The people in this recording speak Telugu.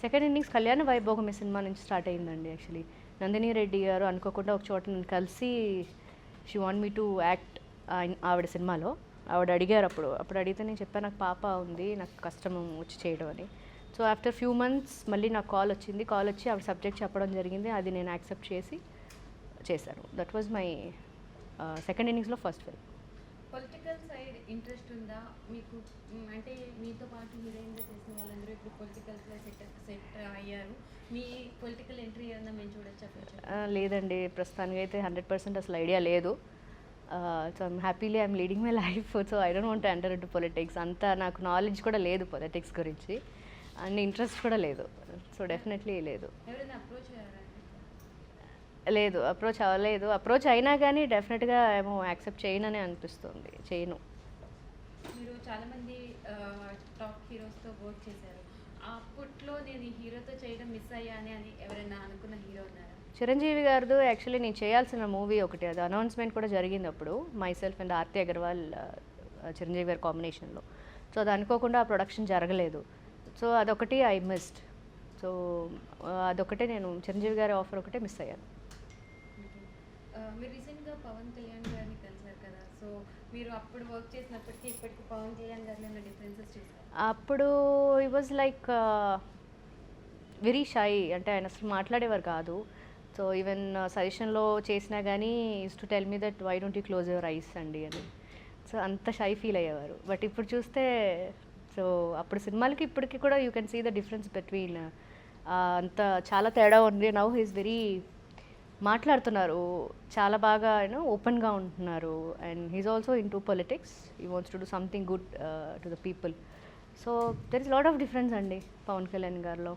సెకండ్ ఇన్నింగ్స్ కళ్యాణ వైభోగం సినిమా నుంచి స్టార్ట్ అయిందండి. యాక్చువల్లీ నందిని రెడ్డి గారు అనుకోకుండా ఒక చోట నన్ను కలిసి she want me to act ఆవిడ సినిమాలో. ఆవిడ అడిగారు అప్పుడు అడిగితే నేను చెప్పాను నాకు పాప ఉంది, నాకు కష్టం వచ్చి చేయడం అని. సో ఆఫ్టర్ ఫ్యూ మంత్స్ మళ్ళీ నాకు కాల్ వచ్చి ఆవిడ సబ్జెక్ట్ చెప్పడం జరిగింది. అది నేను యాక్సెప్ట్ చేసి చేశాను. దట్ వాజ్ మై సెకండ్ ఇన్నింగ్స్లో first film. Political side interest ఉందా మీకు? అంటే మీతో పాటు హీరోయిన్గా చేసిన వాళ్ళందరూ ఇప్పుడు పొలిటికల్స్లో సెట్ అయ్యారు. మీ పొలిటికల్ ఎంట్రీ ఏమన్నా మేము చూడొచ్చా? లేదండి, ప్రస్తుతానికి అయితే 100% అసలు ఐడియా లేదు. So happily I'm leading my life. So I don't want to enter into politics. అంత నాకు నాలెడ్జ్ కూడా లేదు పొలిటిక్స్ గురించి, అండ్ ఇంట్రెస్ట్ కూడా లేదు. సో డెఫినెట్లీ లేదు. ఎవరైనా అప్రోచ్ అయ్యారా? లేదు, అప్రోచ్ అవ్వలేదు. అప్రోచ్ అయినా కానీ డెఫినెట్గా ఏమో యాక్సెప్ట్ చేయనని అనిపిస్తుంది, చేయను. మీరు చాలామంది టాప్ హీరోస్తో వర్క్ చేశారు. అప్పట్లో నేను ఈ హీరోతో చేయడం మిస్ అయ్యానే అని ఎవరైనా అనుకున్న హీరో ఉన్నారా? చిరంజీవి గారితో యాక్చువల్లీ నేను చేయాల్సిన మూవీ ఒకటి, అది అనౌన్స్మెంట్ కూడా జరిగింది అప్పుడు, my self and Aarti Agarwal Chiranjeevi గారి కాంబినేషన్లో. సో అది అనుకోకుండా ఆ ప్రొడక్షన్ జరగలేదు. సో అదొకటి ఐ మిస్డ్. సో అదొకటే, నేను చిరంజీవి గారి ఆఫర్ ఒకటే మిస్ అయ్యాను. మీరు రీసెంట్గా పవన్ కళ్యాణ్ గారిని కలిసారు కదా, సో మీరు అప్పుడు వర్క్ చేసినప్పటికీ ఇప్పటికి పవన్ కళ్యాణ్ గారిలో ఉన్న డిఫరెన్సెస్ చూసారు? అప్పుడు ఈ వాజ్ లైక్ వెరీ షై, అంటే ఆయన అసలు మాట్లాడేవారు కాదు. సో ఈవెన్ సజెషన్లో చేసినా కానీ use to tell me that why don't you close your eyes అండి అని. సో అంత షై ఫీల్ అయ్యేవారు. బట్ ఇప్పుడు చూస్తే సో అప్పుడు సినిమాలకి ఇప్పటికి కూడా you can see the difference between, అంత చాలా తేడా ఉంది. నౌ హీస్ వెరీ మాట్లాడుతున్నారు, చాలా బాగా ఓపెన్గా ఉంటున్నారు. And he's also in to politics, he wants to do something good to the people. So there is lot of difference అండి పవన్ కళ్యాణ్ గారిలో.